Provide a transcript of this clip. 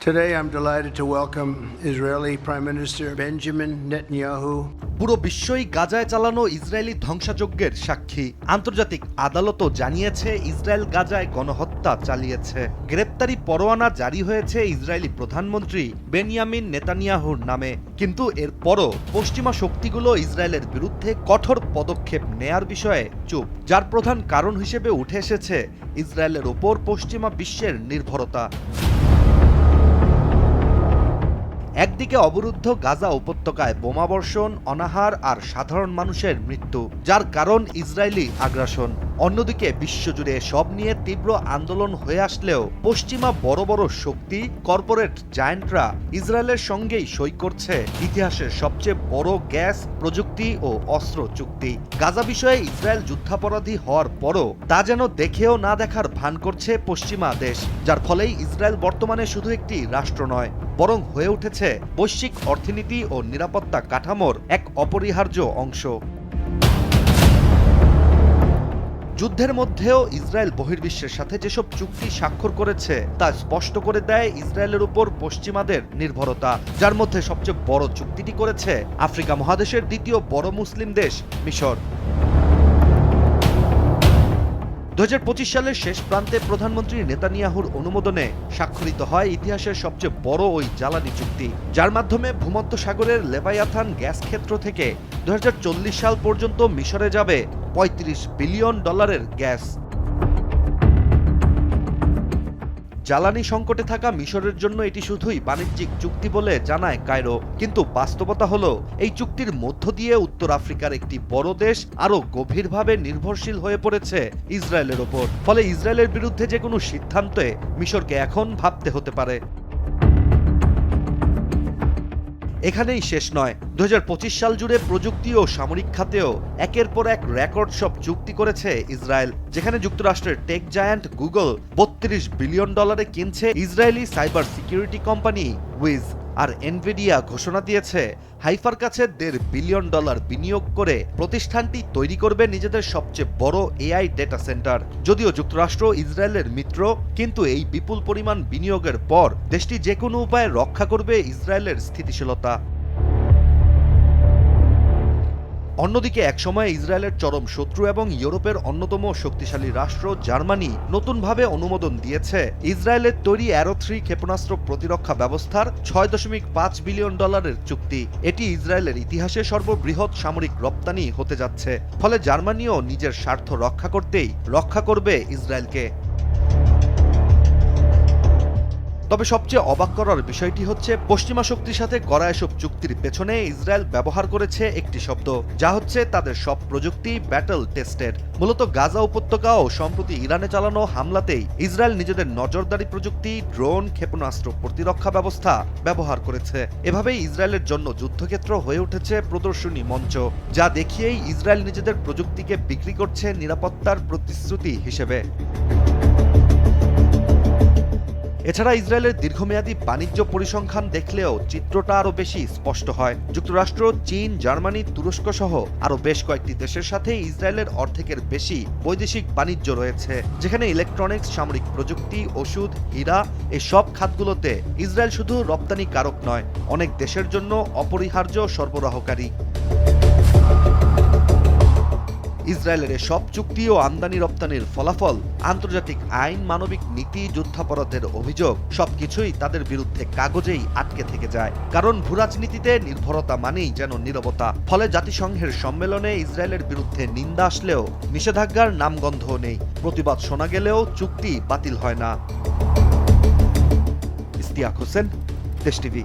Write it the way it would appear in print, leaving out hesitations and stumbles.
Today, I'm delighted to welcome Israeli Prime Minister Benjamin Netanyahu. পুরো বিশ্বই গাজায় চালানো ইসরায়েলি ধ্বংসযজ্ঞের সাক্ষী। আন্তর্জাতিক আদালতও জানিয়েছে ইসরায়েল গাজায় গণহত্যা চালিয়েছে। গ্রেপ্তারি পরোয়ানা জারি হয়েছে ইসরায়েলি প্রধানমন্ত্রী বেনিয়ামিন নেতানিয়াহুর নামে। কিন্তু এরপরও পশ্চিমা শক্তিগুলো ইসরায়েলের বিরুদ্ধে কঠোর পদক্ষেপ নেয়ার বিষয়ে চুপ, যার প্রধান কারণ হিসেবে উঠে এসেছে ইসরায়েলের ওপর পশ্চিমা বিশ্বের নির্ভরতা। একদিকে অবরুদ্ধ গাজা উপত্যকায় বোমাবর্ষণ, অনাহার আর সাধারণ মানুষের মৃত্যু, যার কারণ ইসরায়েলি আগ্রাসন। অন্যদিকে বিশ্বজুড়ে সব নিয়ে তীব্র আন্দোলন হয়ে আসলেও পশ্চিমা বড় বড় শক্তি, কর্পোরেট জায়ান্টরা ইসরায়েলের সঙ্গেই সই করছে ইতিহাসের সবচেয়ে বড় গ্যাস, প্রযুক্তি ও অস্ত্র চুক্তি। গাজা বিষয়ে ইসরায়েল যুদ্ধাপরাধী হওয়ার পরও তা যেন দেখেও না দেখার ভান করছে পশ্চিমা দেশ, যার ফলেই ইসরায়েল বর্তমানে শুধু একটি রাষ্ট্র নয়, বরং হয়ে উঠেছে বৈশ্বিক অর্থনীতি ও নিরাপত্তা কাঠামোর এক অপরিহার্য অংশ। যুদ্ধের মধ্যেও ইসরায়েল বহির্বিশ্বের সাথে যেসব চুক্তি স্বাক্ষর করেছে তা স্পষ্ট করে দেয় ইসরায়েলের উপর পশ্চিমাদের নির্ভরতা, যার মধ্যে সবচেয়ে বড় চুক্তিটি করেছে আফ্রিকা মহাদেশের দ্বিতীয় বড় মুসলিম দেশ মিশর। 2025 সালের শেষ প্রান্তে প্রধানমন্ত্রী নেতানিয়াহুর অনুমোদনে স্বাক্ষরিত হয় ইতিহাসের সবচেয়ে বড় ওই জ্বালানি চুক্তি, যার মাধ্যমে ভূমধ্যসাগরের লেভাইয়াথান গ্যাস ক্ষেত্র থেকে 2040 সাল পর্যন্ত মিশরে যাবে $35 বিলিয়ন গ্যাস। জ্বালানি সংকটে থাকা মিশরের জন্য এটি শুধুই বাণিজ্যিক চুক্তি বলে জানায় কায়রো, কিন্তু বাস্তবতা হলো এই চুক্তির মধ্য দিয়ে উত্তর আফ্রিকার একটি বড় দেশ আরও গভীরভাবে নির্ভরশীল হয়ে পড়েছে ইসরায়েলের ওপর। ফলে ইসরায়েলের বিরুদ্ধে যে কোনো সিদ্ধান্তে মিশরকে এখন ভাবতে হতে পারে। এখানেই শেষ নয়, 2025 সাল জুড়ে প্রযুক্তি ও সামরিক খাতেও একের পর এক রেকর্ড সব চুক্তি করেছে ইসরায়েল, যেখানে যুক্তরাষ্ট্রের টেক জায়ান্ট গুগল $32 বিলিয়ন কিনছে Israeli cyber security company Wiz, আর এনভিডিয়া ঘোষণা দিয়েছে হাইফার কাছে $1.5 বিলিয়ন বিনিয়োগ করে প্রতিষ্ঠানটি তৈরি করবে নিজেদের সবচেয়ে বড় এআই ডেটা সেন্টার। যদিও যুক্তরাষ্ট্র ইসরায়েলের মিত্র, কিন্তু এই বিপুল পরিমাণ বিনিয়োগের পর দেশটি যে কোনো উপায়ে রক্ষা করবে ইসরায়েলের স্থিতিশীলতা। অন্যদিকে একসময় ইসরায়েলের চরম শত্রু এবং ইউরোপের অন্যতম শক্তিশালী রাষ্ট্র জার্মানি নতুনভাবে অনুমোদন দিয়েছে ইসরায়েলের তৈরি অ্যারো 3 ক্ষেপণাস্ত্র প্রতিরক্ষা ব্যবস্থার $6.5 বিলিয়ন চুক্তি। এটি ইসরায়েলের ইতিহাসে সর্ববৃহৎ সামরিক রপ্তানি হতে যাচ্ছে। ফলে জার্মানিও নিজের স্বার্থ রক্ষা করতেই রক্ষা করবে ইসরায়েলকে। তবে সবচেয়ে অবাক করার বিষয়টি হচ্ছে পশ্চিমা শক্তির সাথে করা এসব চুক্তির পেছনে ইসরায়েল ব্যবহার করেছে একটি শব্দ, যা হচ্ছে তাদের সব প্রযুক্তি ব্যাটল টেস্টেড। মূলত গাজা উপত্যকা ও সম্প্রতি ইরানে চালানো হামলাতেই ইসরায়েল নিজেদের নজরদারি প্রযুক্তি, ড্রোন, ক্ষেপণাস্ত্র প্রতিরক্ষা ব্যবস্থা ব্যবহার করেছে। এভাবেই ইসরায়েলের জন্য যুদ্ধক্ষেত্র হয়ে উঠেছে প্রদর্শনী মঞ্চ, যা দেখিয়েই ইসরায়েল নিজেদের প্রযুক্তিকে বিক্রি করছে নিরাপত্তার প্রতিশ্রুতি হিসেবে। এছাড়া ইসরায়েলের দীর্ঘমেয়াদী বাণিজ্য পরিসংখ্যান দেখলেও চিত্রটা আরও বেশি স্পষ্ট হয়। যুক্তরাষ্ট্র, চীন, জার্মানি, তুরস্ক সহ আরও বেশ কয়েকটি দেশের সাথে ইসরায়েলের অর্ধেকের বেশি বৈদেশিক বাণিজ্য রয়েছে, যেখানে ইলেকট্রনিক্স, সামরিক প্রযুক্তি, ওষুধ, হীরা এই সব খাতগুলোতে ইসরায়েল শুধু রপ্তানিকারক নয়, অনেক দেশের জন্য অপরিহার্য সরবরাহকারী। ইসরায়েলের সব চুক্তি ও আমদানি রপ্তানির ফলাফল, আন্তর্জাতিক আইন, মানবিক নীতি, যুদ্ধাপরাধের অভিযোগ সবকিছুই তাদের বিরুদ্ধে কাগজেই আটকে থেকে যায়। কারণ ভূরাজনীতিতে নির্ভরতা মানেই যেন নীরবতা। ফলে জাতিসংঘের সম্মেলনে ইসরায়েলের বিরুদ্ধে নিন্দা আসলেও নিষেধাজ্ঞার নামগন্ধও নেই, প্রতিবাদ শোনা গেলেও চুক্তি বাতিল হয় না। ইশতিয়াক হোসেন, দেশ টিভি।